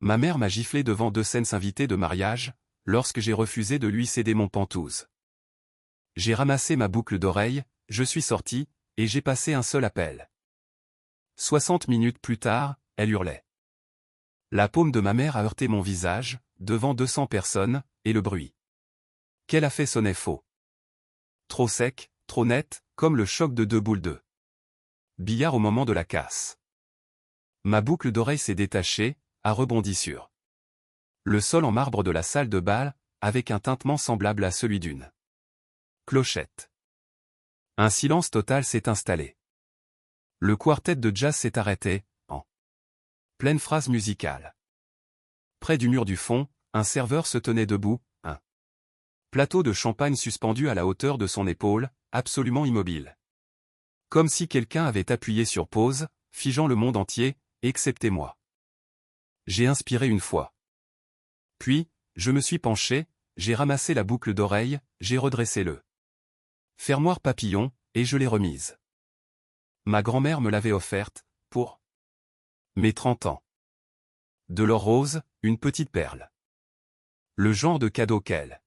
Ma mère m'a giflé devant 2 scènes invitées de mariage, lorsque j'ai refusé de lui céder mon pantouse. J'ai ramassé ma boucle d'oreille, je suis sorti, et j'ai passé un seul appel. 60 minutes plus tard, elle hurlait. La paume de ma mère a heurté mon visage, devant 200 personnes, et le bruit qu'elle a fait sonnait faux. Trop sec, trop net, comme le choc de 2 boules de billard au moment de la casse. Ma boucle d'oreille s'est détachée, a rebondi sur le sol en marbre de la salle de bal, avec un tintement semblable à celui d'une clochette. Un silence total s'est installé. Le quartet de jazz s'est arrêté, en pleine phrase musicale. Près du mur du fond, un serveur se tenait debout, un plateau de champagne suspendu à la hauteur de son épaule, absolument immobile. Comme si quelqu'un avait appuyé sur pause, figeant le monde entier, excepté moi. J'ai inspiré une fois. Puis, je me suis penché, j'ai ramassé la boucle d'oreille, j'ai redressé le fermoir papillon, et je l'ai remise. Ma grand-mère me l'avait offerte, pour mes 30 ans. De l'or rose, une petite perle. Le genre de cadeau qu'elle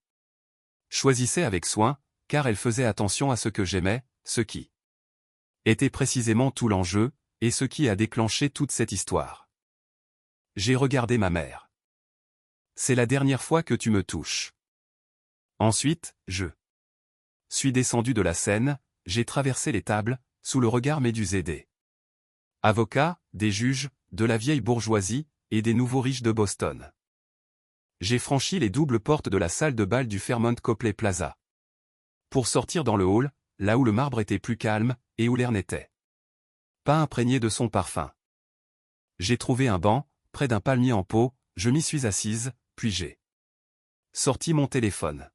choisissait avec soin, car elle faisait attention à ce que j'aimais, ce qui était précisément tout l'enjeu, et ce qui a déclenché toute cette histoire. J'ai regardé ma mère. C'est la dernière fois que tu me touches. Ensuite, je suis descendu de la scène, j'ai traversé les tables, sous le regard médusé des avocats, des juges, de la vieille bourgeoisie, et des nouveaux riches de Boston. J'ai franchi les doubles portes de la salle de bal du Fairmont Copley Plaza. Pour sortir dans le hall, là où le marbre était plus calme, et où l'air n'était pas imprégné de son parfum. J'ai trouvé un banc, près d'un palmier en pot, je m'y suis assise, puis j'ai sorti mon téléphone.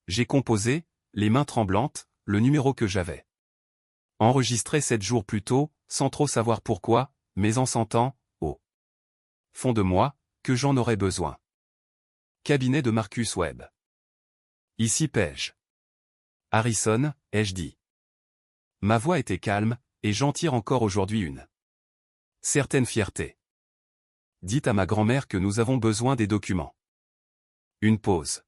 J'ai composé, les mains tremblantes, le numéro que j'avais enregistré 7 jours plus tôt, sans trop savoir pourquoi, mais en sentant, au fond de moi, que j'en aurais besoin. Cabinet de Marcus Webb. Ici Paige Harrison, ai-je dit. Ma voix était calme, et j'en tire encore aujourd'hui une certaine fierté. Dites à ma grand-mère que nous avons besoin des documents. Une pause.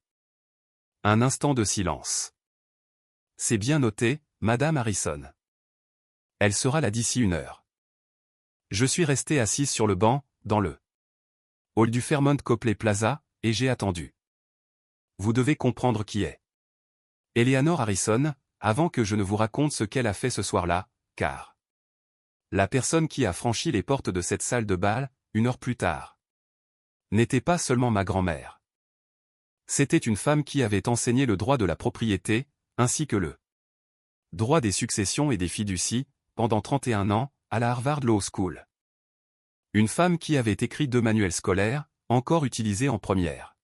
Un instant de silence. C'est bien noté, Madame Harrison. Elle sera là d'ici 1 heure. Je suis resté assise sur le banc, dans le hall du Fairmont Copley Plaza, et j'ai attendu. Vous devez comprendre qui est Eleanor Harrison, avant que je ne vous raconte ce qu'elle a fait ce soir-là, car la personne qui a franchi les portes de cette salle de bal, 1 heure plus tard, n'était pas seulement ma grand-mère. C'était une femme qui avait enseigné le droit de la propriété, ainsi que le droit des successions et des fiducies, pendant 31 ans, à la Harvard Law School. Une femme qui avait écrit 2 manuels scolaires, encore utilisés en première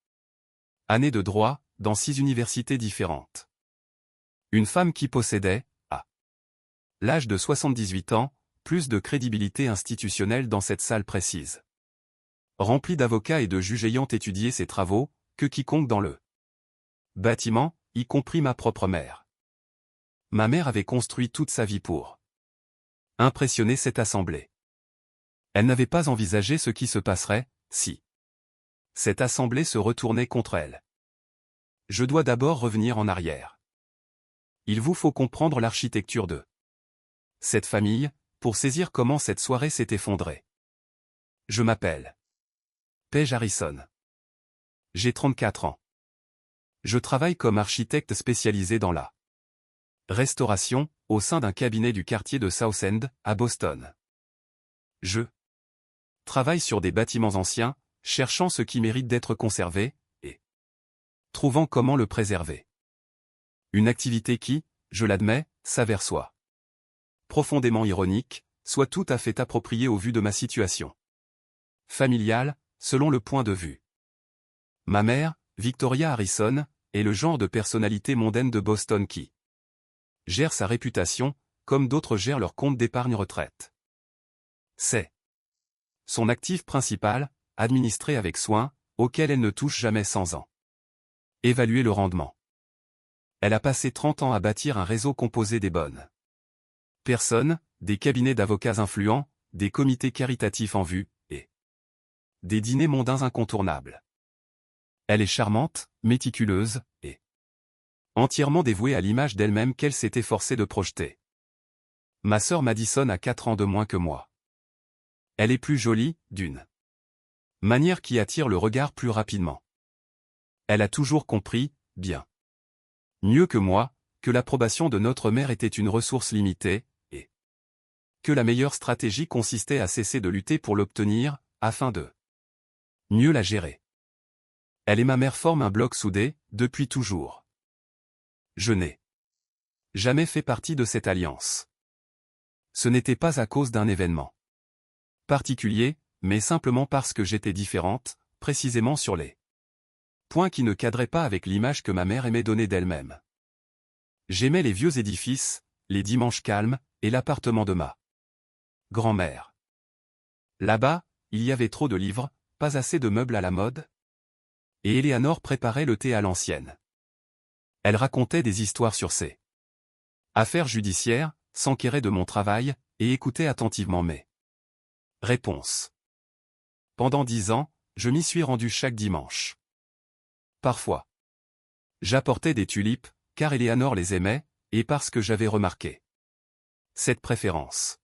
année de droit, dans 6 universités différentes. Une femme qui possédait, à l'âge de 78 ans, plus de crédibilité institutionnelle dans cette salle précise, remplie d'avocats et de juges ayant étudié ses travaux, que quiconque dans le bâtiment, y compris ma propre mère. Ma mère avait construit toute sa vie pour impressionner cette assemblée. Elle n'avait pas envisagé ce qui se passerait, si cette assemblée se retournait contre elle. Je dois d'abord revenir en arrière. Il vous faut comprendre l'architecture de cette famille, pour saisir comment cette soirée s'est effondrée. Je m'appelle Paige Harrison. J'ai 34 ans. Je travaille comme architecte spécialisé dans la restauration, au sein d'un cabinet du quartier de South End, à Boston. Je travaille sur des bâtiments anciens, cherchant ce qui mérite d'être conservé, et trouvant comment le préserver. Une activité qui, je l'admets, s'avère soit profondément ironique, soit tout à fait appropriée au vu de ma situation familiale, selon le point de vue. Ma mère, Victoria Harrison, est le genre de personnalité mondaine de Boston qui gère sa réputation, comme d'autres gèrent leur compte d'épargne retraite. C'est son actif principal, administré avec soin, auquel elle ne touche jamais sans en évaluer le rendement. Elle a passé 30 ans à bâtir un réseau composé des bonnes personnes, des cabinets d'avocats influents, des comités caritatifs en vue, et des dîners mondains incontournables. Elle est charmante, méticuleuse, et entièrement dévouée à l'image d'elle-même qu'elle s'est efforcée de projeter. Ma sœur Madison a 4 ans de moins que moi. Elle est plus jolie, d'une manière qui attire le regard plus rapidement. Elle a toujours compris, bien mieux que moi, que l'approbation de notre mère était une ressource limitée, et que la meilleure stratégie consistait à cesser de lutter pour l'obtenir, afin de mieux la gérer. Elle et ma mère forment un bloc soudé, depuis toujours. Je n'ai jamais fait partie de cette alliance. Ce n'était pas à cause d'un événement particulier, mais simplement parce que j'étais différente, précisément sur les points qui ne cadraient pas avec l'image que ma mère aimait donner d'elle-même. J'aimais les vieux édifices, les dimanches calmes, et l'appartement de ma grand-mère. Là-bas, il y avait trop de livres, pas assez de meubles à la mode. Et Eleanor préparait le thé à l'ancienne. Elle racontait des histoires sur ses affaires judiciaires, s'enquérait de mon travail, et écoutait attentivement mes réponses. Pendant 10 ans, je m'y suis rendu chaque dimanche. Parfois, j'apportais des tulipes, car Eleanor les aimait, et parce que j'avais remarqué cette préférence.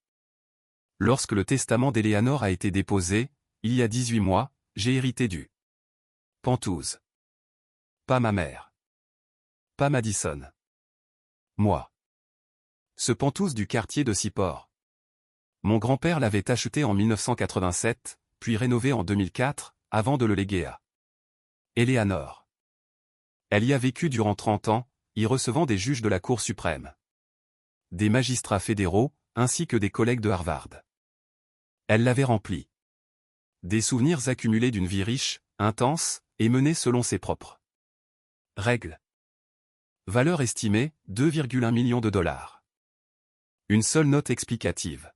Lorsque le testament d'Eleanor a été déposé, il y a 18 mois, j'ai hérité du Pentouse. Pas ma mère. Pas Madison. Moi. Ce Pentouse du quartier de Seaport. Mon grand-père l'avait acheté en 1987, puis rénové en 2004, avant de le léguer à Eleanor. Elle y a vécu durant 30 ans, y recevant des juges de la Cour suprême, des magistrats fédéraux, ainsi que des collègues de Harvard. Elle l'avait rempli des souvenirs accumulés d'une vie riche, intense, et menée selon ses propres règles. Valeur estimée, 2,1 millions de dollars. Une seule note explicative,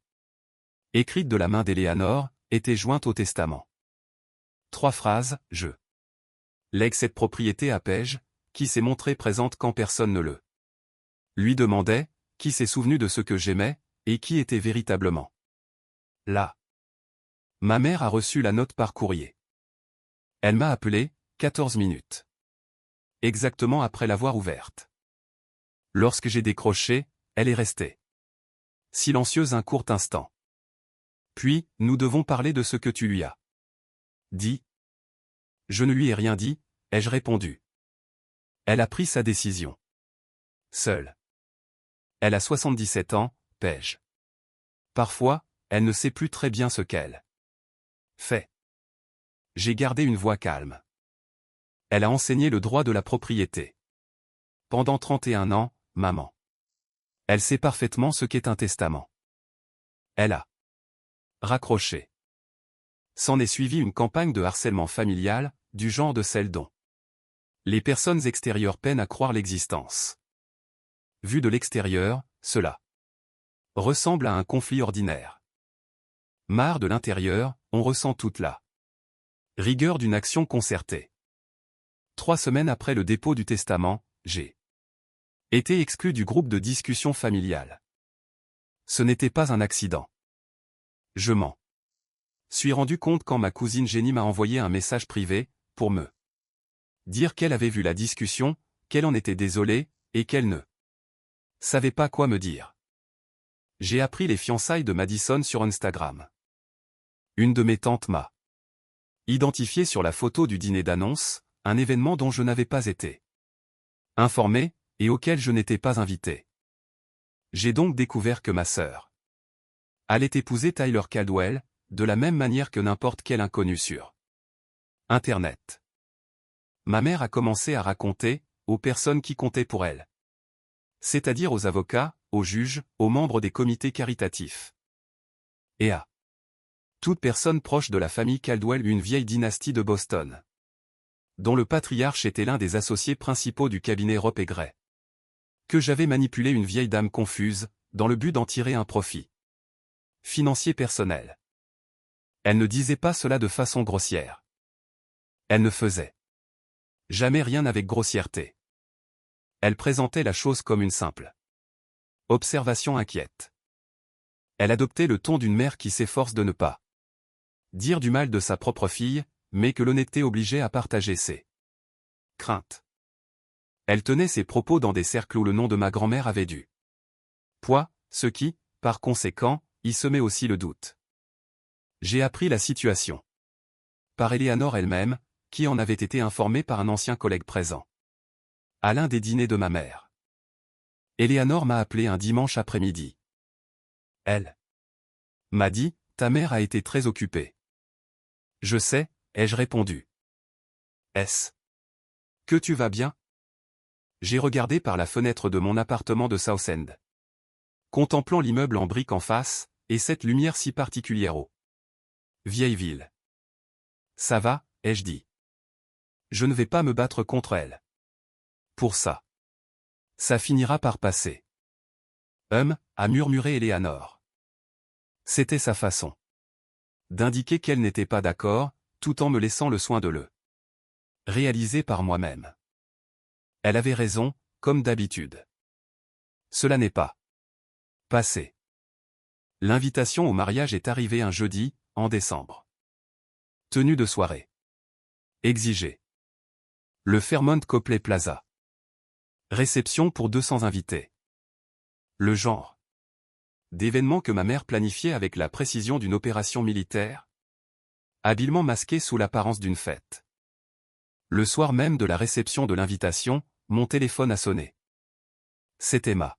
écrite de la main d'Eleanor, était jointe au testament. 3 phrases, je lègue cette propriété à Paige, qui s'est montrée présente quand personne ne le lui demandait, qui s'est souvenu de ce que j'aimais, et qui était véritablement là. Ma mère a reçu la note par courrier. Elle m'a appelé, 14 minutes. Exactement après l'avoir ouverte. Lorsque j'ai décroché, elle est restée silencieuse un court instant. Puis, nous devons parler de ce que tu lui as dit. Je ne lui ai rien dit, ai-je répondu. Elle a pris sa décision seule. Elle a 77 ans, Paige. Parfois, elle ne sait plus très bien ce qu'elle fait. J'ai gardé une voix calme. Elle a enseigné le droit de la propriété. Pendant 31 ans, maman. Elle sait parfaitement ce qu'est un testament. Elle a raccroché. S'en est suivie une campagne de harcèlement familial, du genre de celle dont les personnes extérieures peinent à croire l'existence. Vu de l'extérieur, cela ressemble à un conflit ordinaire. Marre de l'intérieur, on ressent toute la rigueur d'une action concertée. 3 semaines après le dépôt du testament, j'ai été exclu du groupe de discussion familiale. Ce n'était pas un accident. Je m'en suis rendu compte quand ma cousine Jenny m'a envoyé un message privé, pour me dire qu'elle avait vu la discussion, qu'elle en était désolée, et qu'elle ne savait pas quoi me dire. J'ai appris les fiançailles de Madison sur Instagram. Une de mes tantes m'a identifié sur la photo du dîner d'annonce, un événement dont je n'avais pas été informé, et auquel je n'étais pas invité. J'ai donc découvert que ma sœur allait épouser Tyler Caldwell, de la même manière que n'importe quel inconnu sur Internet. Ma mère a commencé à raconter, aux personnes qui comptaient pour elle. C'est-à-dire aux avocats, aux juges, aux membres des comités caritatifs. Et à toute personne proche de la famille Caldwell, une vieille dynastie de Boston, dont le patriarche était l'un des associés principaux du cabinet Rope et Gray. Que j'avais manipulé une vieille dame confuse, dans le but d'en tirer un profit financier personnel. Elle ne disait pas cela de façon grossière. Elle ne faisait jamais rien avec grossièreté. Elle présentait la chose comme une simple observation inquiète. Elle adoptait le ton d'une mère qui s'efforce de ne pas Dire du mal de sa propre fille, mais que l'honnêteté obligeait à partager ses craintes. Elle tenait ses propos dans des cercles où le nom de ma grand-mère avait du poids, ce qui, par conséquent, y semait aussi le doute. J'ai appris la situation par Éléanore elle-même, qui en avait été informée par un ancien collègue présent à l'un des dîners de ma mère. Éléanore m'a appelé un dimanche après-midi. Elle m'a dit, ta mère a été très occupée. Je sais, ai-je répondu. Est-ce que tu vas bien? J'ai regardé par la fenêtre de mon appartement de Southend, contemplant l'immeuble en briques en face, et cette lumière si particulière au vieille ville. Ça va, ai-je dit. Je ne vais pas me battre contre elle. Pour ça. Ça finira par passer. A murmuré Éléanore. C'était sa façon d'indiquer qu'elle n'était pas d'accord, tout en me laissant le soin de le réaliser par moi-même. Elle avait raison, comme d'habitude. Cela n'est pas passé. L'invitation au mariage est arrivée un jeudi, en décembre. Tenue de soirée. Exigée. Le Fairmont Copley Plaza. Réception pour 200 invités. Le genre d'événement que ma mère planifiait avec la précision d'une opération militaire, habilement masquée sous l'apparence d'une fête. Le soir même de la réception de l'invitation, mon téléphone a sonné. C'était ma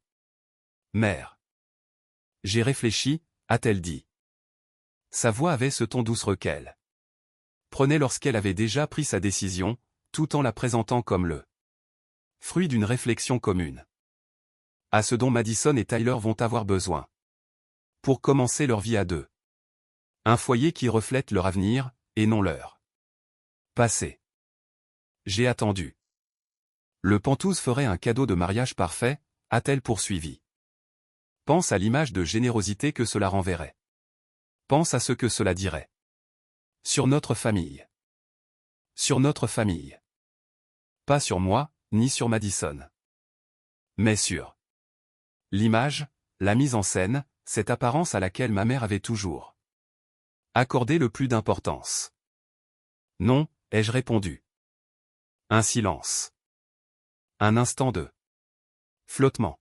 mère. J'ai réfléchi, a-t-elle dit. Sa voix avait ce ton doucereux qu'elle prenait lorsqu'elle avait déjà pris sa décision, tout en la présentant comme le fruit d'une réflexion commune. À ce dont Madison et Tyler vont avoir besoin. Pour commencer leur vie à deux. Un foyer qui reflète leur avenir, et non leur passé. J'ai attendu. Le Pantouse ferait un cadeau de mariage parfait, a-t-elle poursuivi. Pense à l'image de générosité que cela renverrait. Pense à ce que cela dirait. Sur notre famille. Sur notre famille. Pas sur moi, ni sur Madison. Mais sur l'image, la mise en scène, cette apparence à laquelle ma mère avait toujours accordé le plus d'importance. Non, ai-je répondu. Un silence. Un instant de flottement.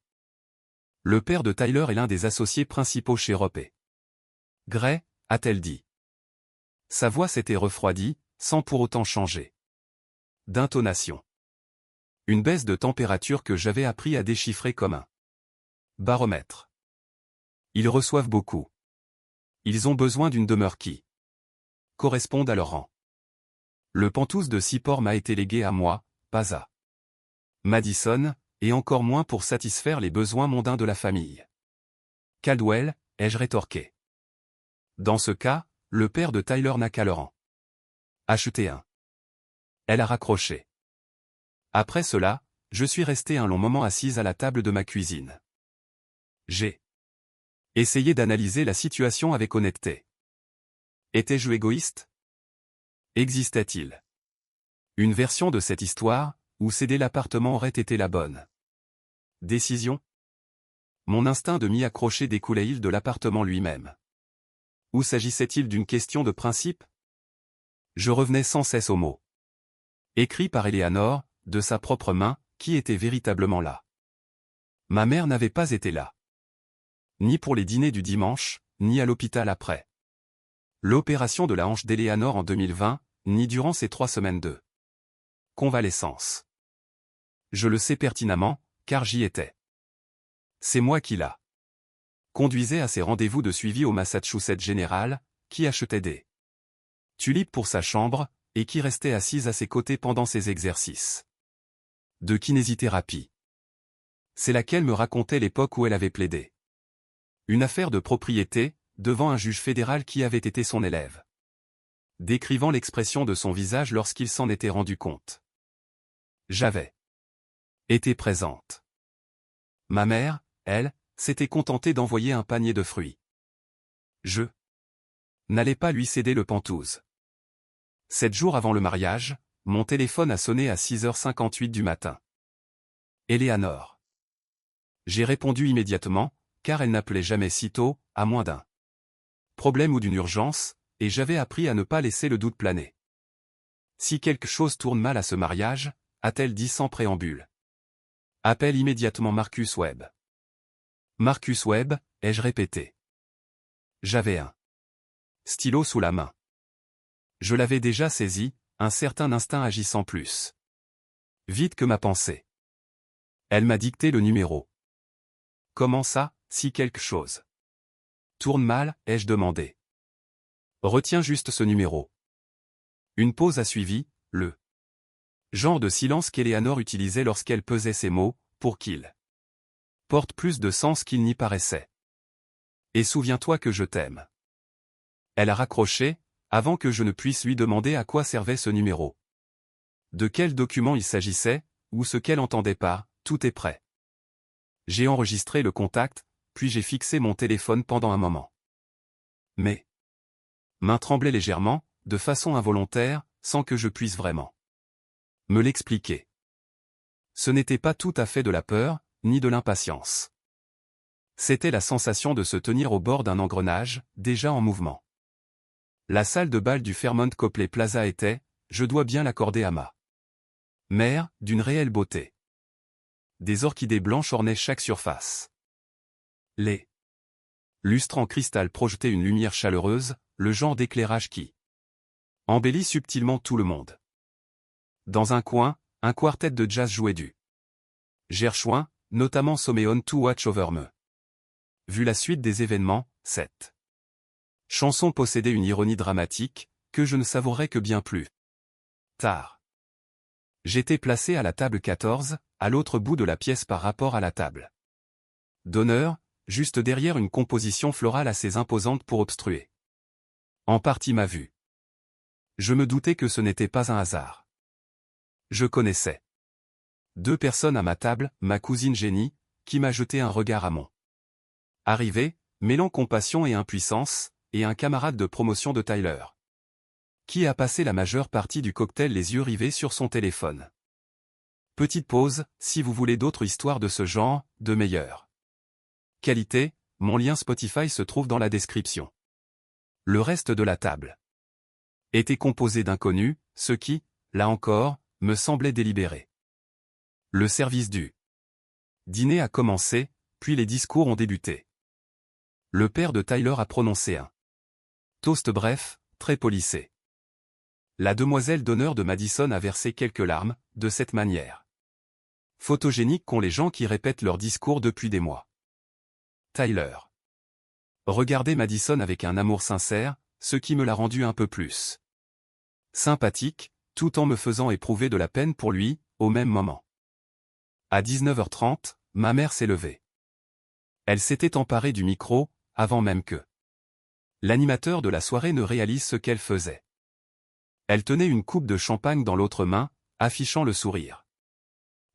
Le père de Tyler est l'un des associés principaux chez Rope & Gray, a-t-elle dit. Sa voix s'était refroidie, sans pour autant changer d'intonation. Une baisse de température que j'avais appris à déchiffrer comme un baromètre. Ils reçoivent beaucoup. Ils ont besoin d'une demeure qui corresponde à leur rang. Le Pantouse de Seaport m'a été légué à moi, pas à Madison, et encore moins pour satisfaire les besoins mondains de la famille. Caldwell, ai-je rétorqué. Dans ce cas, le père de Tyler n'a qu'à leur en acheter un. Elle a raccroché. Après cela, je suis resté un long moment assise à la table de ma cuisine. J'ai essayé d'analyser la situation avec honnêteté. Étais-je égoïste? Existait-il une version de cette histoire, où céder l'appartement aurait été la bonne décision? Mon instinct de m'y accrocher découlait-il de l'appartement lui-même? Ou s'agissait-il d'une question de principe? Je revenais sans cesse au mot écrit par Éléanore, de sa propre main, qui était véritablement là. Ma mère n'avait pas été là. Ni pour les dîners du dimanche, ni à l'hôpital après l'opération de la hanche d'Éléanore en 2020, ni durant ces 3 semaines de convalescence. Je le sais pertinemment, car j'y étais. C'est moi qui la conduisais à ses rendez-vous de suivi au Massachusetts General, qui achetait des tulipes pour sa chambre, et qui restait assise à ses côtés pendant ses exercices de kinésithérapie. C'est laquelle me racontait l'époque où elle avait plaidé une affaire de propriété, devant un juge fédéral qui avait été son élève. Décrivant l'expression de son visage lorsqu'il s'en était rendu compte. J'avais été présente. Ma mère, elle, s'était contentée d'envoyer un panier de fruits. Je n'allais pas lui céder le Pantouse. 7 jours avant le mariage, mon téléphone a sonné à 6h58 du matin. Éléanore. J'ai répondu immédiatement, car elle n'appelait jamais si tôt, à moins d'un problème ou d'une urgence, et j'avais appris à ne pas laisser le doute planer. Si quelque chose tourne mal à ce mariage, a-t-elle dit sans préambule. Appelle immédiatement Marcus Webb. Marcus Webb, ai-je répété. J'avais un stylo sous la main. Je l'avais déjà saisi, un certain instinct agissant plus vite que ma pensée. Elle m'a dicté le numéro. Comment ça, si quelque chose tourne mal, ai-je demandé. Retiens juste ce numéro. Une pause a suivi, le genre de silence qu'Eleanor utilisait lorsqu'elle pesait ses mots, pour qu'ils portent plus de sens qu'il n'y paraissait. Et souviens-toi que je t'aime. Elle a raccroché, avant que je ne puisse lui demander à quoi servait ce numéro. De quel document il s'agissait, ou ce qu'elle entendait par « tout est prêt ». J'ai enregistré le contact, puis j'ai fixé mon téléphone pendant un moment. Mes mains tremblaient légèrement, de façon involontaire, sans que je puisse vraiment me l'expliquer. Ce n'était pas tout à fait de la peur, ni de l'impatience. C'était la sensation de se tenir au bord d'un engrenage, déjà en mouvement. La salle de bal du Fairmont Copley Plaza était, je dois bien l'accorder à ma mère, d'une réelle beauté. Des orchidées blanches ornaient chaque surface. Les lustres en cristal projetaient une lumière chaleureuse, le genre d'éclairage qui embellit subtilement tout le monde. Dans un coin, un quartet de jazz jouait du Gershwin, notamment Someone to Watch Over Me. Vu la suite des événements, cette chanson possédait une ironie dramatique, que je ne savourais que bien plus tard. J'étais placé à la table 14, à l'autre bout de la pièce par rapport à la table d'honneur, juste derrière une composition florale assez imposante pour obstruer en partie ma vue. Je me doutais que ce n'était pas un hasard. Je connaissais 2 personnes à ma table, ma cousine Jenny, qui m'a jeté un regard à mon arrivée, mêlant compassion et impuissance, et un camarade de promotion de Tyler, qui a passé la majeure partie du cocktail les yeux rivés sur son téléphone. Petite pause, si vous voulez d'autres histoires de ce genre, de meilleure qualité, mon lien Spotify se trouve dans la description. Le reste de la table était composé d'inconnus, ce qui, là encore, me semblait délibéré. Le service du dîner a commencé, puis les discours ont débuté. Le père de Tyler a prononcé un toast bref, très polissé. La demoiselle d'honneur de Madison a versé quelques larmes, de cette manière photogénique qu'ont les gens qui répètent leur discours depuis des mois. Tyler regardait Madison avec un amour sincère, ce qui me l'a rendu un peu plus sympathique, tout en me faisant éprouver de la peine pour lui, au même moment. À 19h30, ma mère s'est levée. Elle s'était emparée du micro, avant même que l'animateur de la soirée ne réalise ce qu'elle faisait. Elle tenait une coupe de champagne dans l'autre main, affichant le sourire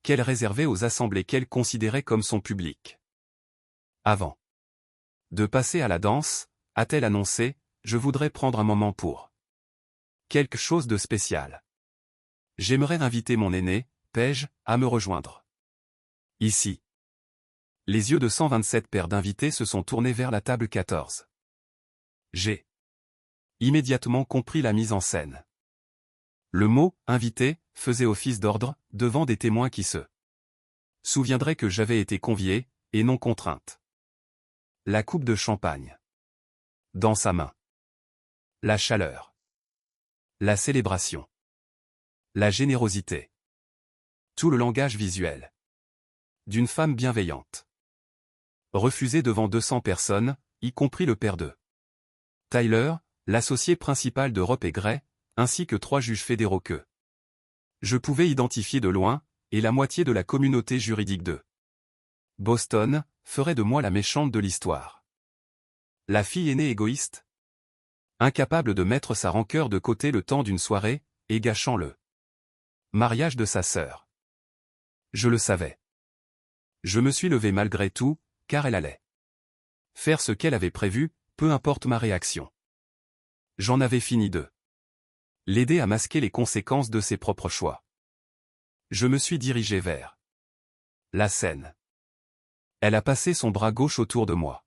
qu'elle réservait aux assemblées qu'elle considérait comme son public. Avant de passer à la danse, a-t-elle annoncé, je voudrais prendre un moment pour quelque chose de spécial. J'aimerais inviter mon aîné, Paige, à me rejoindre. Ici. Les yeux de 127 paires d'invités se sont tournés vers la table 14. J'ai immédiatement compris la mise en scène. Le mot « invité » faisait office d'ordre, devant des témoins qui se souviendraient que j'avais été convié, et non contrainte. La coupe de champagne dans sa main. La chaleur. La célébration. La générosité. Tout le langage visuel d'une femme bienveillante. Refusée devant 200 personnes, y compris le père de Tyler, l'associé principal de Rope et Gray, ainsi que 3 juges fédéraux que je pouvais identifier de loin, et la moitié de la communauté juridique de Boston, ferait de moi la méchante de l'histoire. La fille aînée égoïste, incapable de mettre sa rancœur de côté le temps d'une soirée, et gâchant le mariage de sa sœur. Je le savais. Je me suis levé malgré tout, car elle allait faire ce qu'elle avait prévu, peu importe ma réaction. J'en avais fini de l'aider à masquer les conséquences de ses propres choix. Je me suis dirigé vers la scène. Elle a passé son bras gauche autour de moi.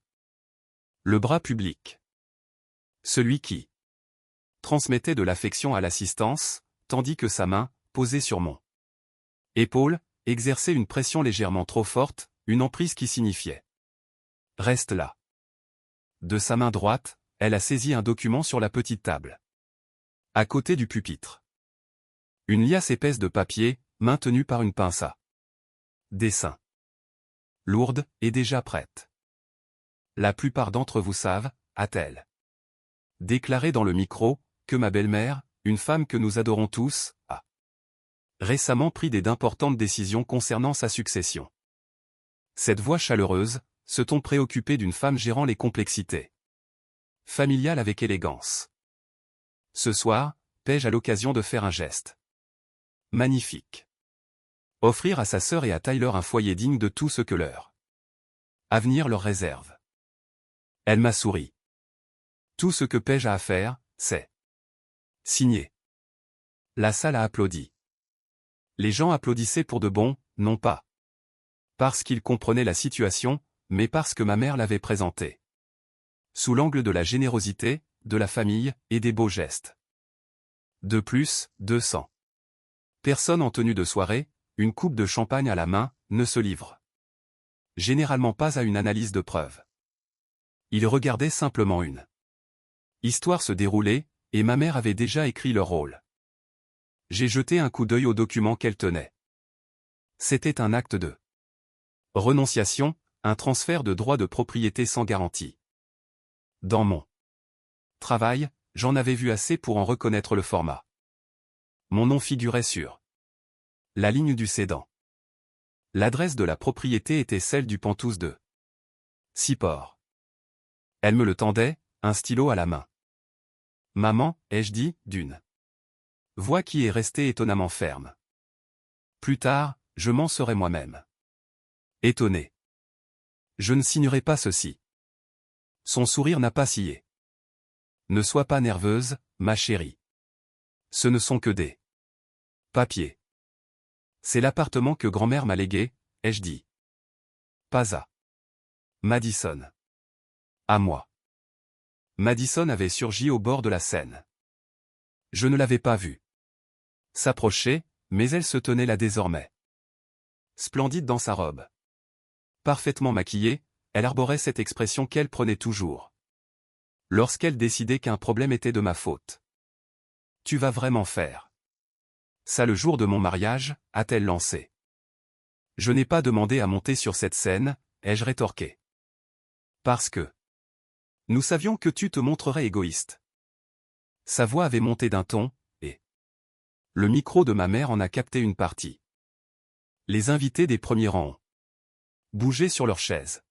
Le bras public. Celui qui transmettait de l'affection à l'assistance, tandis que sa main, posée sur mon épaule, exerçait une pression légèrement trop forte, une emprise qui signifiait « Reste là ». De sa main droite, elle a saisi un document sur la petite table. À côté du pupitre. Une liasse épaisse de papier, maintenue par une pince à dessin. Lourde, et déjà prête. La plupart d'entre vous savent, a-t-elle déclaré dans le micro, que ma belle-mère, une femme que nous adorons tous, a récemment pris d'importantes décisions concernant sa succession. Cette voix chaleureuse, ce ton préoccupé d'une femme gérant les complexités familiales avec élégance. Ce soir, Paige a l'occasion de faire un geste magnifique. Offrir à sa sœur et à Tyler un foyer digne de tout ce que leur avenir leur réserve. Elle m'a souri. Tout ce que Paige a à faire, c'est signer. La salle a applaudi. Les gens applaudissaient pour de bon, non pas parce qu'ils comprenaient la situation, mais parce que ma mère l'avait présentée. Sous l'angle de la générosité, de la famille, et des beaux gestes. De plus, 200 personnes en tenue de soirée, une coupe de champagne à la main, ne se livrent généralement pas à une analyse de preuves. Ils regardaient simplement une histoire se dérouler, et ma mère avait déjà écrit leur rôle. J'ai jeté un coup d'œil au document qu'elle tenait. C'était un acte de renonciation, un transfert de droits de propriété sans garantie. Dans mon travail, j'en avais vu assez pour en reconnaître le format. Mon nom figurait sur la ligne du cédant. L'adresse de la propriété était celle du Pantouse de Siport. Elle me le tendait, un stylo à la main. Maman, ai-je dit, d'une voix qui est restée étonnamment ferme. Plus tard, je m'en serais moi-même étonné. Je ne signerai pas ceci. Son sourire n'a pas scié. Ne sois pas nerveuse, ma chérie. Ce ne sont que des papiers. C'est l'appartement que grand-mère m'a légué, ai-je dit. Pas à Madison. À moi. Madison avait surgi au bord de la Seine. Je ne l'avais pas vue s'approcher, mais elle se tenait là désormais. Splendide dans sa robe. Parfaitement maquillée, elle arborait cette expression qu'elle prenait toujours. Lorsqu'elle décidait qu'un problème était de ma faute. Tu vas vraiment faire ça le jour de mon mariage, a-t-elle lancé. Je n'ai pas demandé à monter sur cette scène, ai-je rétorqué. Parce que nous savions que tu te montrerais égoïste. Sa voix avait monté d'un ton, et le micro de ma mère en a capté une partie. Les invités des premiers rangs ont bougé sur leurs chaises.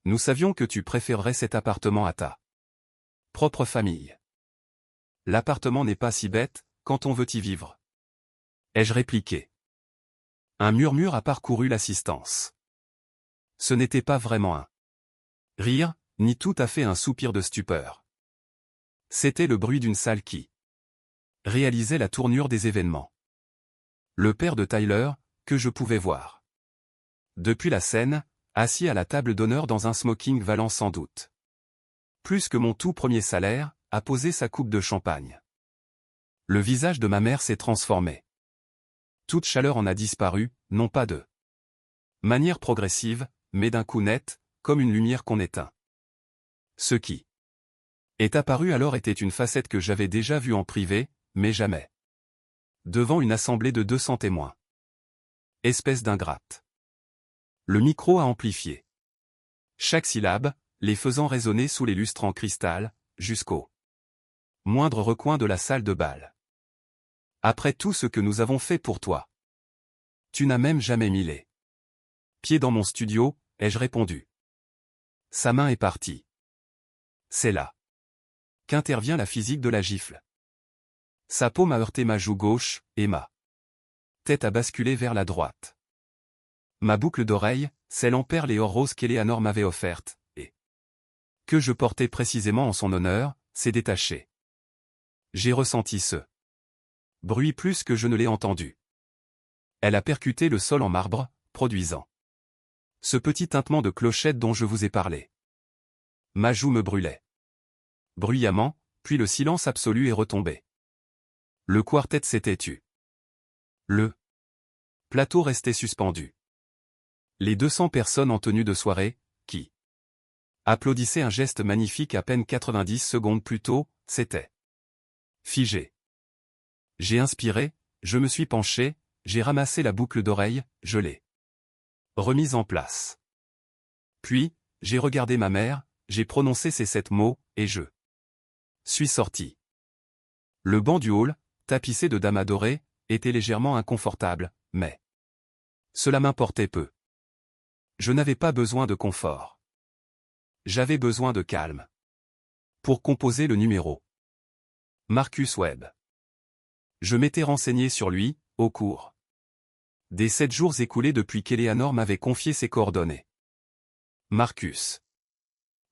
Nous savions que tu préférerais cet appartement à ta propre famille. L'appartement n'est pas si bête, quand on veut y vivre. Ai-je répliqué. Un murmure a parcouru l'assistance. Ce n'était pas vraiment un rire, ni tout à fait un soupir de stupeur. C'était le bruit d'une salle qui réalisait la tournure des événements. Le père de Tyler, que je pouvais voir depuis la scène, assis à la table d'honneur dans un smoking valant sans doute plus que mon tout premier salaire, a posé sa coupe de champagne. Le visage de ma mère s'est transformé. Toute chaleur en a disparu, non pas de manière progressive, mais d'un coup net, comme une lumière qu'on éteint. Ce qui est apparu alors était une facette que j'avais déjà vue en privé, mais jamais devant une assemblée de 200 témoins. Espèce d'ingrate. Le micro a amplifié chaque syllabe, les faisant résonner sous les lustres en cristal, jusqu'au moindre recoin de la salle de bal. Après tout ce que nous avons fait pour toi. Tu n'as même jamais mis les pieds dans mon studio, ai-je répondu. Sa main est partie. C'est là qu'intervient la physique de la gifle. Sa paume a heurté ma joue gauche, et ma tête a basculé vers la droite. Ma boucle d'oreille, celle en perles et or rose qu'Eleanor m'avait offerte, et que je portais précisément en son honneur, s'est détachée. J'ai ressenti ce bruit plus que je ne l'ai entendu. Elle a percuté le sol en marbre, produisant ce petit tintement de clochette dont je vous ai parlé. Ma joue me brûlait bruyamment, puis le silence absolu est retombé. Le quartet s'était tu. Le plateau restait suspendu. Les 200 personnes en tenue de soirée, qui applaudissaient un geste magnifique à peine 90 secondes plus tôt, s'étaient figées. J'ai inspiré, je me suis penché, j'ai ramassé la boucle d'oreille, je l'ai remise en place. Puis, j'ai regardé ma mère, j'ai prononcé ces 7 mots, et je suis sorti. Le banc du hall, tapissé de damas dorées, était légèrement inconfortable, mais cela m'importait peu. Je n'avais pas besoin de confort. J'avais besoin de calme. Pour composer le numéro. Marcus Webb. Je m'étais renseigné sur lui, au cours des 7 jours écoulés depuis qu'Eleanor m'avait confié ses coordonnées. Marcus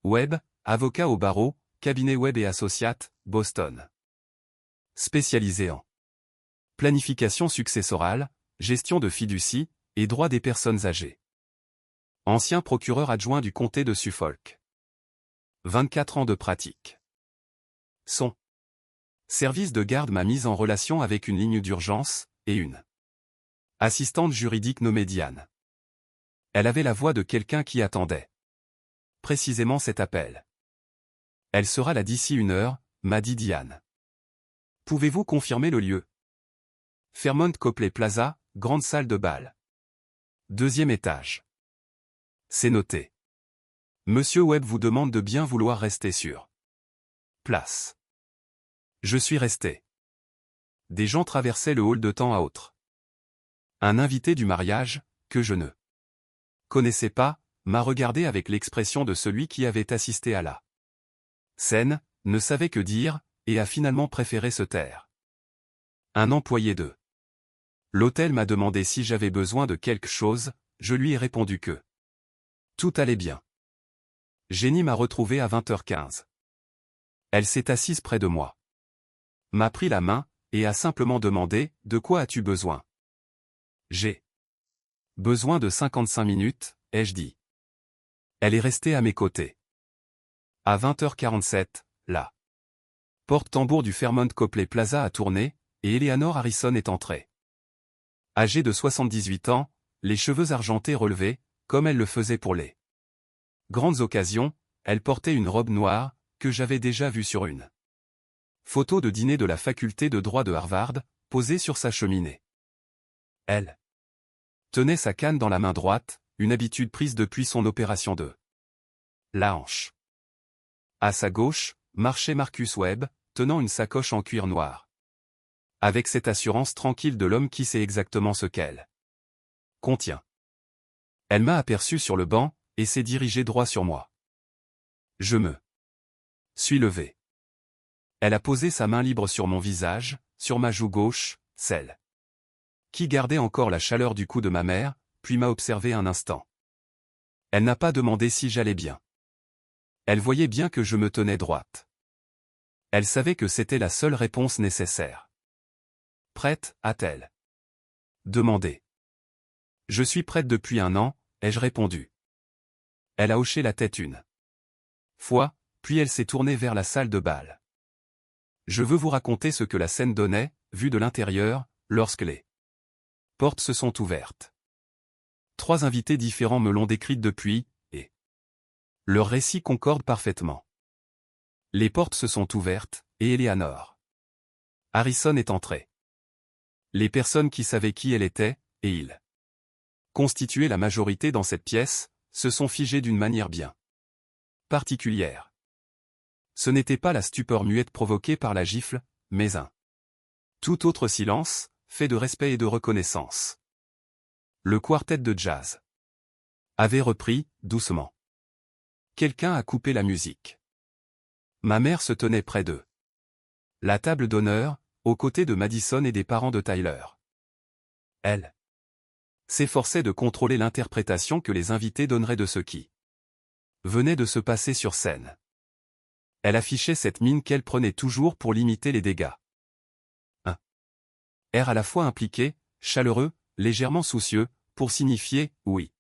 Webb, avocat au barreau, cabinet Webb et Associates, Boston. Spécialisé en planification successorale, gestion de fiducie, et droit des personnes âgées. Ancien procureur adjoint du comté de Suffolk. 24 ans de pratique. Son service de garde m'a mis en relation avec une ligne d'urgence, et une assistante juridique nommée Diane. Elle avait la voix de quelqu'un qui attendait précisément cet appel. Elle sera là d'ici 1 heure, m'a dit Diane. Pouvez-vous confirmer le lieu? Fairmont Copley Plaza, grande salle de bal. 2e étage. C'est noté. Monsieur Webb vous demande de bien vouloir rester sur place. Je suis resté. Des gens traversaient le hall de temps à autre. Un invité du mariage, que je ne connaissais pas, m'a regardé avec l'expression de celui qui avait assisté à la scène, ne savait que dire, et a finalement préféré se taire. Un employé de l'hôtel m'a demandé si j'avais besoin de quelque chose, je lui ai répondu que tout allait bien. Jenny m'a retrouvé à 20h15. Elle s'est assise près de moi. M'a pris la main, et a simplement demandé, de quoi as-tu besoin? J'ai besoin de 55 minutes, ai-je dit. Elle est restée à mes côtés. À 20h47, la porte-tambour du Fairmont Copley Plaza a tourné, et Eleanor Harrison est entrée. Âgée de 78 ans, les cheveux argentés relevés, comme elle le faisait pour les grandes occasions, elle portait une robe noire, que j'avais déjà vue sur une photo de dîner de la faculté de droit de Harvard, posée sur sa cheminée. Elle tenait sa canne dans la main droite, une habitude prise depuis son opération de la hanche. À sa gauche, marchait Marcus Webb, tenant une sacoche en cuir noir. Avec cette assurance tranquille de l'homme qui sait exactement ce qu'elle contient. Elle m'a aperçu sur le banc, et s'est dirigée droit sur moi. Je me suis levé. Elle a posé sa main libre sur mon visage, sur ma joue gauche, celle qui gardait encore la chaleur du cou de ma mère, puis m'a observé un instant. Elle n'a pas demandé si j'allais bien. Elle voyait bien que je me tenais droite. Elle savait que c'était la seule réponse nécessaire. Prête, a-t-elle demandé. Je suis prête depuis 1 an, ai-je répondu. Elle a hoché la tête une fois, puis elle s'est tournée vers la salle de bal. Je veux vous raconter ce que la scène donnait, vue de l'intérieur, lorsque les portes se sont ouvertes. 3 invités différents me l'ont décrite depuis, et leur récit concorde parfaitement. Les portes se sont ouvertes, et Eleanor Harrison est entrée. Les personnes qui savaient qui elle était, et ils constituaient la majorité dans cette pièce, se sont figées d'une manière bien particulière. Ce n'était pas la stupeur muette provoquée par la gifle, mais un tout autre silence, fait de respect et de reconnaissance. Le quartet de jazz avait repris, doucement. Quelqu'un a coupé la musique. Ma mère se tenait près d'eux. La table d'honneur, aux côtés de Madison et des parents de Tyler. Elle s'efforçait de contrôler l'interprétation que les invités donneraient de ce qui venait de se passer sur scène. Elle affichait cette mine qu'elle prenait toujours pour limiter les dégâts. Un air à la fois impliqué, chaleureux, légèrement soucieux, pour signifier « oui ».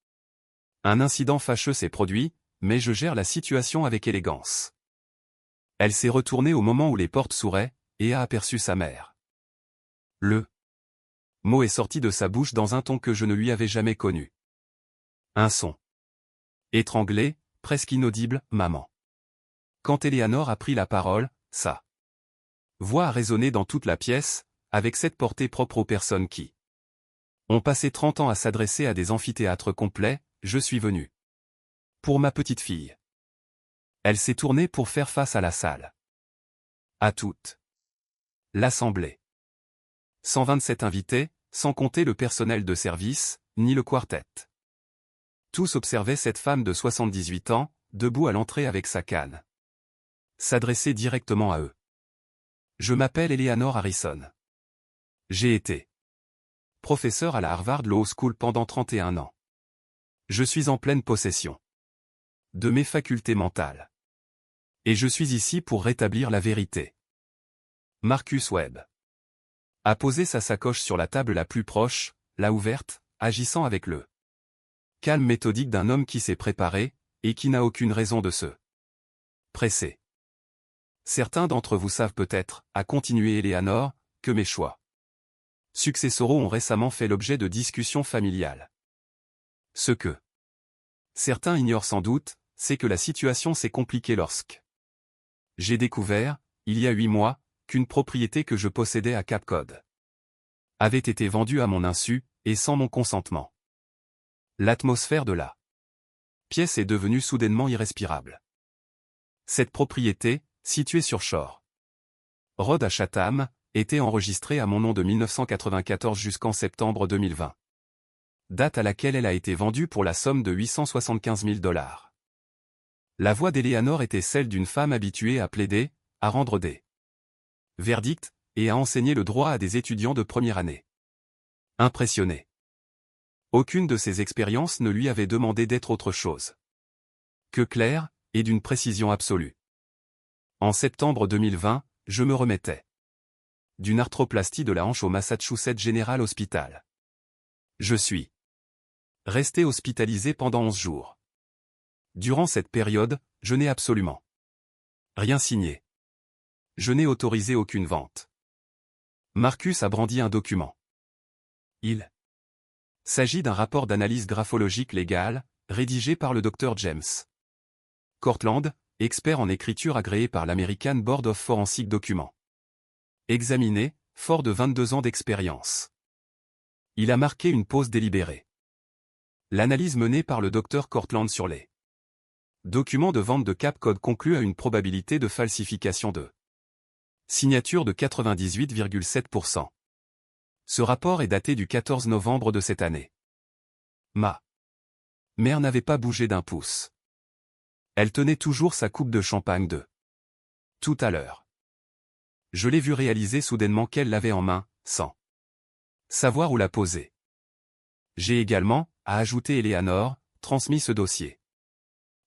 Un incident fâcheux s'est produit, mais je gère la situation avec élégance. Elle s'est retournée au moment où les portes s'ouvraient, et a aperçu sa mère. Le mot est sorti de sa bouche dans un ton que je ne lui avais jamais connu. Un son étranglé, presque inaudible, maman. Quand Eleanor a pris la parole, sa voix a résonné dans toute la pièce, avec cette portée propre aux personnes qui ont passé 30 ans à s'adresser à des amphithéâtres complets. Je suis venu pour ma petite fille. Elle s'est tournée pour faire face à la salle. À toute l'assemblée. 127 invités, sans compter le personnel de service, ni le quartet. Tous observaient cette femme de 78 ans, debout à l'entrée avec sa canne. S'adresser directement à eux. Je m'appelle Eleanor Harrison. J'ai été professeur à la Harvard Law School pendant 31 ans. Je suis en pleine possession de mes facultés mentales. Et je suis ici pour rétablir la vérité. Marcus Webb a posé sa sacoche sur la table la plus proche, l'a ouverte, agissant avec le calme méthodique d'un homme qui s'est préparé, et qui n'a aucune raison de se presser. Certains d'entre vous savent peut-être, a continué Eleanor, que mes choix successoraux ont récemment fait l'objet de discussions familiales. Ce que certains ignorent sans doute, c'est que la situation s'est compliquée lorsque j'ai découvert, il y a 8 mois, qu'une propriété que je possédais à Cape Cod avait été vendue à mon insu, et sans mon consentement. L'atmosphère de la pièce est devenue soudainement irrespirable. Cette propriété, située sur Shore Road à Chatham, était enregistrée à mon nom de 1994 jusqu'en septembre 2020. Date à laquelle elle a été vendue pour la somme de 875 000 $. La voix d'Eleanor était celle d'une femme habituée à plaider, à rendre des verdicts, et à enseigner le droit à des étudiants de première année. Impressionné. Aucune de ses expériences ne lui avait demandé d'être autre chose que claire, et d'une précision absolue. En septembre 2020, je me remettais d'une arthroplastie de la hanche au Massachusetts General Hospital. Je suis resté hospitalisé pendant 11 jours. Durant cette période, je n'ai absolument rien signé. Je n'ai autorisé aucune vente. Marcus a brandi un document. Il s'agit d'un rapport d'analyse graphologique légale, rédigé par le Dr James Cortland, expert en écriture agréé par l'American Board of Forensic Documents. Examiné, fort de 22 ans d'expérience. Il a marqué une pause délibérée. L'analyse menée par le Dr Cortland sur les documents de vente de Cape Cod conclut à une probabilité de falsification de signature de 98,7%. Ce rapport est daté du 14 novembre de cette année. Ma mère n'avait pas bougé d'un pouce. Elle tenait toujours sa coupe de champagne de tout à l'heure. Je l'ai vue réaliser soudainement qu'elle l'avait en main, sans savoir où la poser. J'ai également, a ajouté Eleanor, transmis ce dossier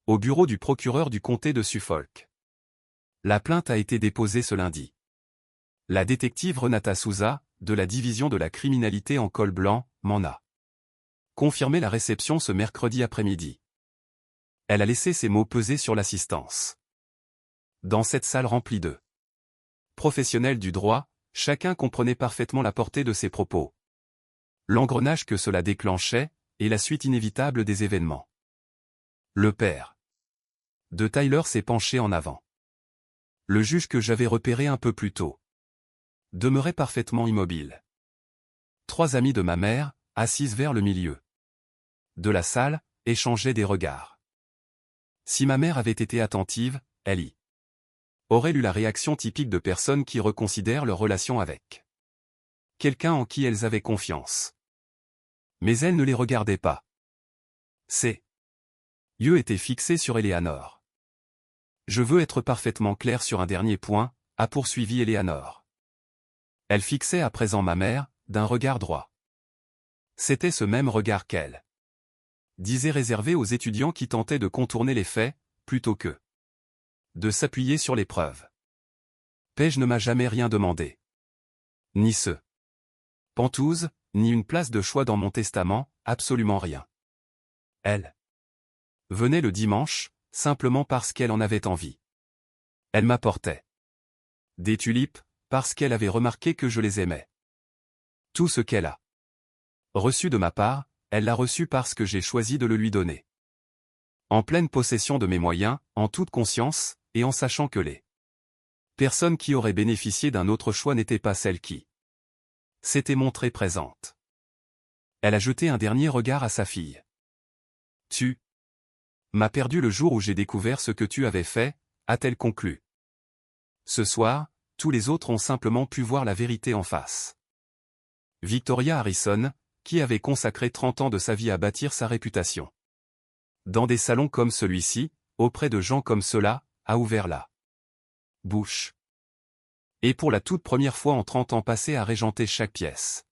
au bureau du procureur du comté de Suffolk. La plainte a été déposée ce lundi. La détective Renata Souza, de la division de la criminalité en col blanc, m'en a confirmé la réception ce mercredi après-midi. Elle a laissé ses mots peser sur l'assistance. Dans cette salle remplie de professionnels du droit, chacun comprenait parfaitement la portée de ses propos. L'engrenage que cela déclenchait, et la suite inévitable des événements. Le père de Tyler s'est penché en avant. Le juge que j'avais repéré un peu plus tôt demeurait parfaitement immobile. 3 amis de ma mère, assises vers le milieu de la salle, échangeaient des regards. Si ma mère avait été attentive, elle y aurait eu la réaction typique de personnes qui reconsidèrent leur relation avec quelqu'un en qui elles avaient confiance. Mais elle ne les regardait pas. Ses yeux étaient fixés sur Eleanor. Je veux être parfaitement clair sur un dernier point, a poursuivi Eleanor. Elle fixait à présent ma mère, d'un regard droit. C'était ce même regard qu'elle disait réservé aux étudiants qui tentaient de contourner les faits, plutôt que de s'appuyer sur les preuves. Paige ne m'a jamais rien demandé. Ni ce pantouse, ni une place de choix dans mon testament, absolument rien. Elle venait le dimanche, simplement parce qu'elle en avait envie. Elle m'apportait des tulipes, parce qu'elle avait remarqué que je les aimais. Tout ce qu'elle a reçu de ma part, elle l'a reçu parce que j'ai choisi de le lui donner. En pleine possession de mes moyens, en toute conscience, et en sachant que les personnes qui auraient bénéficié d'un autre choix n'étaient pas celles qui s'étaient montrées présentes. Elle a jeté un dernier regard à sa fille. Tu m'as perdu le jour où j'ai découvert ce que tu avais fait, a-t-elle conclu. Ce soir, tous les autres ont simplement pu voir la vérité en face. Victoria Harrison, qui avait consacré 30 ans de sa vie à bâtir sa réputation dans des salons comme celui-ci, auprès de gens comme ceux-là, a ouvert la bouche. Et pour la toute première fois en 30 ans passés à régenter chaque pièce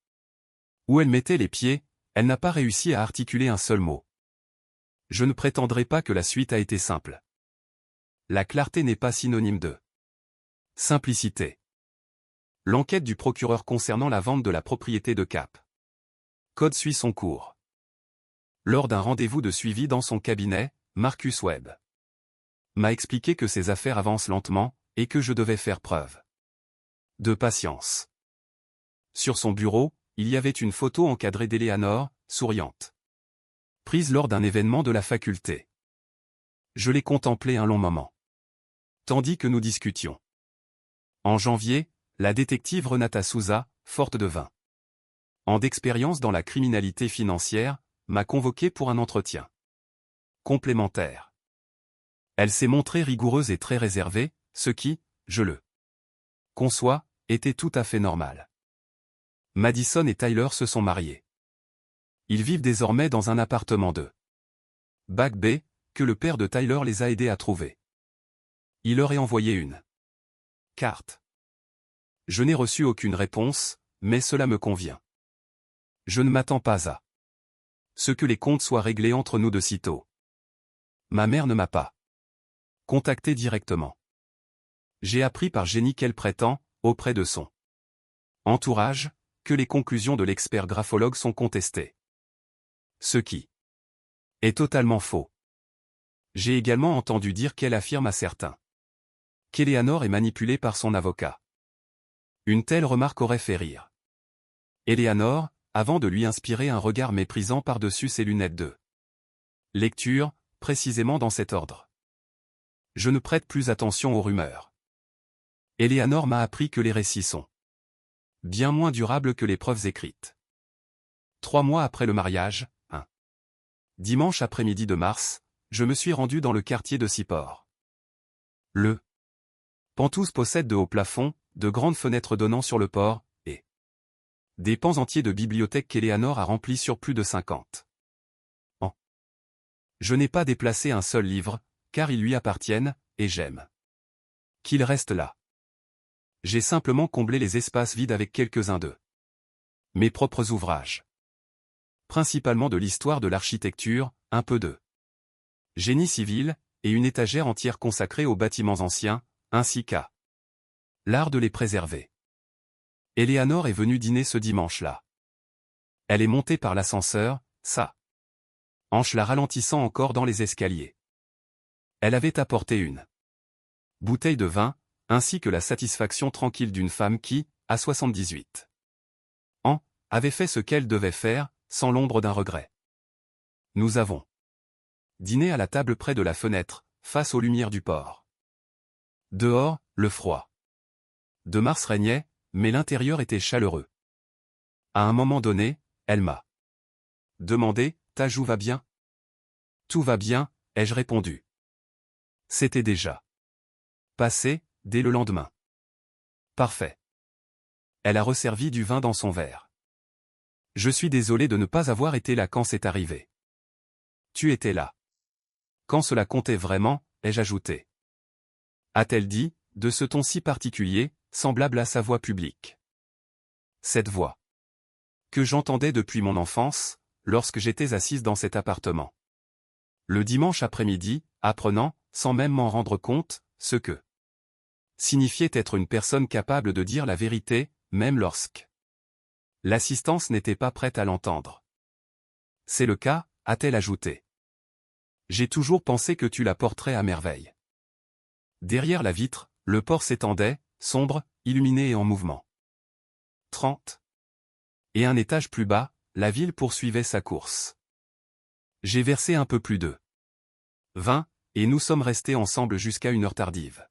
où elle mettait les pieds, elle n'a pas réussi à articuler un seul mot. Je ne prétendrai pas que la suite a été simple. La clarté n'est pas synonyme de simplicité. L'enquête du procureur concernant la vente de la propriété de Cap Cod suit son cours. Lors d'un rendez-vous de suivi dans son cabinet, Marcus Webb m'a expliqué que ses affaires avancent lentement, et que je devais faire preuve de patience. Sur son bureau, il y avait une photo encadrée d'Eleanor, souriante, prise lors d'un événement de la faculté. Je l'ai contemplée un long moment, tandis que nous discutions. En janvier, la détective Renata Souza, forte de 20 ans d'expérience dans la criminalité financière, m'a convoqué pour un entretien complémentaire. Elle s'est montrée rigoureuse et très réservée, ce qui, je le conçois, était tout à fait normal. Madison et Tyler se sont mariés. Ils vivent désormais dans un appartement de Back Bay, que le père de Tyler les a aidés à trouver. Il leur a envoyé une carte. Je n'ai reçu aucune réponse, mais cela me convient. Je ne m'attends pas à ce que les comptes soient réglés entre nous de sitôt. Ma mère ne m'a pas contacté directement. J'ai appris par Jenny qu'elle prétend, auprès de son entourage, que les conclusions de l'expert graphologue sont contestées. Ce qui est totalement faux. J'ai également entendu dire qu'elle affirme à certains qu'Eleanor est manipulée par son avocat. Une telle remarque aurait fait rire Eleanor, avant de lui inspirer un regard méprisant par-dessus ses lunettes de lecture, précisément dans cet ordre. Je ne prête plus attention aux rumeurs. Eleanor m'a appris que les récits sont bien moins durables que les preuves écrites. 3 mois après le mariage, un dimanche après-midi de mars, je me suis rendu dans le quartier de Seaport. Le Penthouse possède de hauts plafonds, de grandes fenêtres donnant sur le port, et des pans entiers de bibliothèque qu'Eleanor a remplis sur plus de 50 ans. Je n'ai pas déplacé un seul livre, car ils lui appartiennent, et j'aime qu'il reste là. J'ai simplement comblé les espaces vides avec quelques-uns d'eux. Mes propres ouvrages. Principalement de l'histoire de l'architecture, un peu de génie civil, et une étagère entière consacrée aux bâtiments anciens, ainsi qu'à l'art de les préserver. Eleanor est venue dîner ce dimanche-là. Elle est montée par l'ascenseur, sa hanche la ralentissant encore dans les escaliers. Elle avait apporté une bouteille de vin, ainsi que la satisfaction tranquille d'une femme qui, à 78 ans, avait fait ce qu'elle devait faire, sans l'ombre d'un regret. Nous avons dîné à la table près de la fenêtre, face aux lumières du port. Dehors, le froid de mars régnait, mais l'intérieur était chaleureux. À un moment donné, elle m'a demandé, « Ta joue va bien ?» « Tout va bien », ai-je répondu. C'était déjà passé, dès le lendemain. Parfait. Elle a resservi du vin dans son verre. Je suis désolé de ne pas avoir été là quand c'est arrivé. Tu étais là. Quand cela comptait vraiment, ai-je ajouté. A-t-elle dit, de ce ton si particulier, semblable à sa voix publique. Cette voix que j'entendais depuis mon enfance, lorsque j'étais assise dans cet appartement. Le dimanche après-midi, apprenant, sans même m'en rendre compte, ce que signifiait être une personne capable de dire la vérité, même lorsque l'assistance n'était pas prête à l'entendre. C'est le cas, a-t-elle ajouté. J'ai toujours pensé que tu la porterais à merveille. Derrière la vitre, le port s'étendait, sombre, illuminé et en mouvement. 30. Et un étage plus bas, la ville poursuivait sa course. J'ai versé un peu plus de 20, et nous sommes restés ensemble jusqu'à une heure tardive.